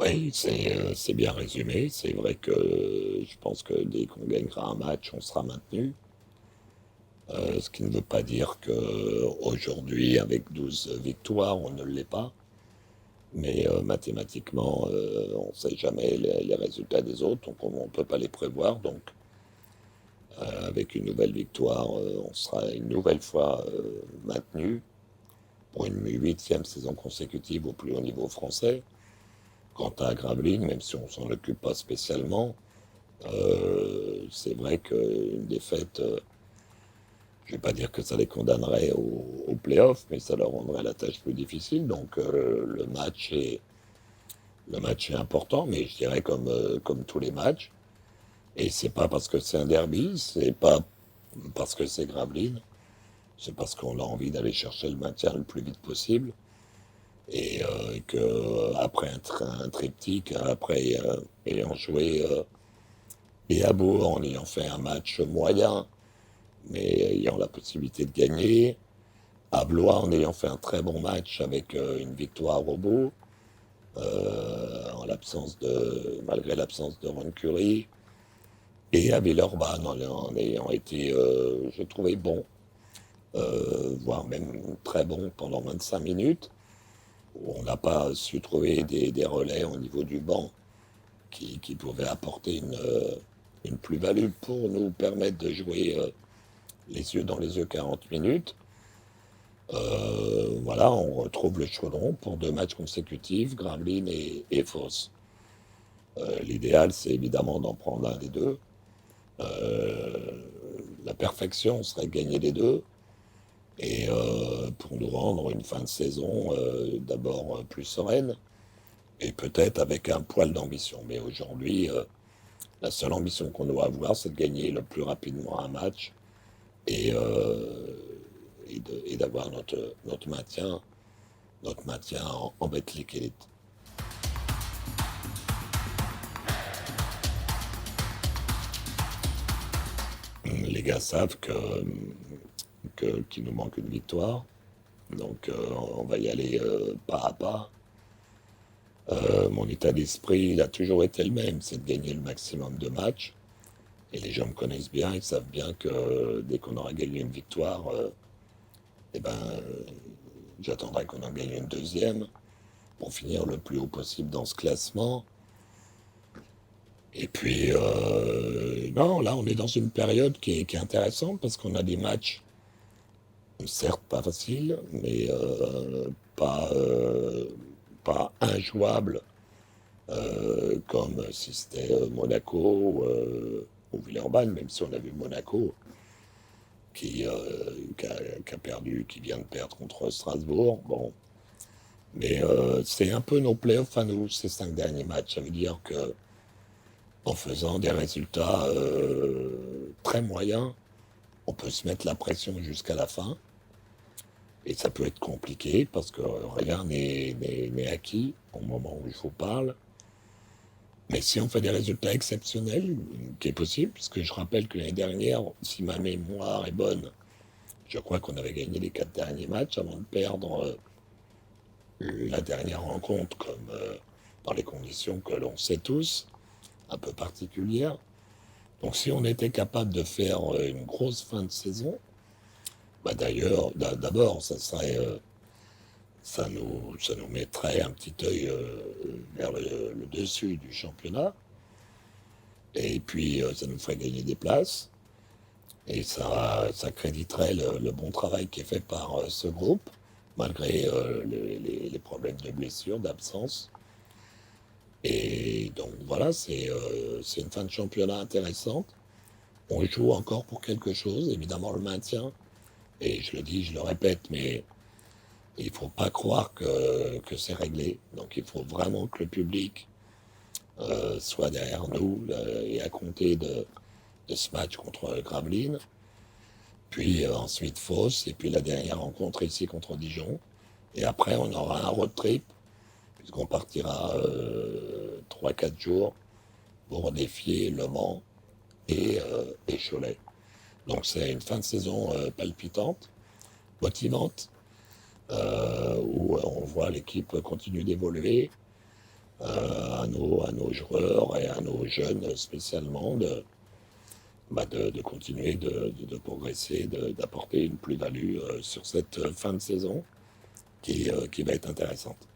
Oui, c'est bien résumé. C'est vrai que je pense que dès qu'on gagnera un match, on sera maintenu. Ce qui ne veut pas dire qu'aujourd'hui, avec 12 victoires, on ne l'est pas. Mais mathématiquement, on ne sait jamais les résultats des autres, donc on ne peut pas les prévoir. Donc, avec une nouvelle victoire, on sera une nouvelle fois maintenu pour une huitième saison consécutive au plus haut niveau français. Quant à Gravelines, même si on s'en occupe pas spécialement, c'est vrai qu'une défaite, je vais pas dire que ça les condamnerait au play-off, mais ça leur rendrait la tâche plus difficile. Donc le match est important, mais je dirais comme tous les matchs. Et c'est pas parce que c'est un derby, c'est pas parce que c'est Gravelines, c'est parce qu'on a envie d'aller chercher le maintien le plus vite possible. Et que après un triptyque, après ayant joué et à Beau en ayant fait un match moyen, mais ayant la possibilité de gagner, à Blois en ayant fait un très bon match avec une victoire au bout, malgré l'absence de Ron Curry, et à Villeurbanne en ayant été, j'ai trouvé bon, voire même très bon pendant 25 minutes, où on n'a pas su trouver des relais au niveau du banc qui pouvaient apporter une plus-value pour nous permettre de jouer les yeux dans les yeux 40 minutes. Voilà, on retrouve le chaudron pour 2 matchs consécutifs, Gravelines et Fos. L'idéal, c'est évidemment d'en prendre un des deux. Euh, la perfection serait de gagner les deux. Et pour nous rendre une fin de saison d'abord plus sereine et peut-être avec un poil d'ambition. Mais aujourd'hui, la seule ambition qu'on doit avoir, c'est de gagner le plus rapidement un match et, et d'avoir notre maintien en Betclic Elite. Les gars savent qu'il nous manque une victoire, donc on va y aller pas à pas. Mon état d'esprit, il a toujours été le même, c'est de gagner le maximum de matchs. Et les gens me connaissent bien, ils savent bien que dès qu'on aura gagné une victoire, eh ben, j'attendrai qu'on en gagne une deuxième pour finir le plus haut possible dans ce classement. Et puis, non, là, on est dans une période qui est intéressante parce qu'on a des matchs, certes pas faciles, mais pas, pas injouables, comme si c'était Monaco ou Villeurbanne, même si on a vu Monaco qui a perdu, qui vient de perdre contre Strasbourg. Bon, mais c'est un peu nos playoffs à nous, ces 5 derniers matchs. Ça veut dire que en faisant des résultats très moyens, on peut se mettre la pression jusqu'à la fin. Et ça peut être compliqué parce que rien n'est acquis au moment où il faut parler. Mais si on fait des résultats exceptionnels, qui est possible, puisque je rappelle que l'année dernière, si ma mémoire est bonne, je crois qu'on avait gagné les 4 derniers matchs avant de perdre la dernière rencontre, comme dans les conditions que l'on sait tous, un peu particulières. Donc si on était capable de faire une grosse fin de saison, bah d'ailleurs, d'abord, ça nous mettrait un petit œil vers le dessus du championnat. Et puis, ça nous ferait gagner des places. Et ça créditerait le bon travail qui est fait par ce groupe, malgré les problèmes de blessure, d'absence. Et donc voilà, c'est une fin de championnat intéressante. On joue encore pour quelque chose, évidemment le maintien. Et je le dis, je le répète, mais il ne faut pas croire que c'est réglé. Donc il faut vraiment que le public soit derrière nous et à compter de ce match contre Gravelines. Puis ensuite Fos, et puis la dernière rencontre ici contre Dijon. Et après, on aura un road trip, puisqu'on partira 3-4 jours pour défier Le Mans et Cholet. Donc c'est une fin de saison palpitante, motivante, où on voit l'équipe continuer d'évoluer, nos joueurs et à nos jeunes spécialement de continuer de progresser, d'apporter une plus-value sur cette fin de saison qui va être intéressante.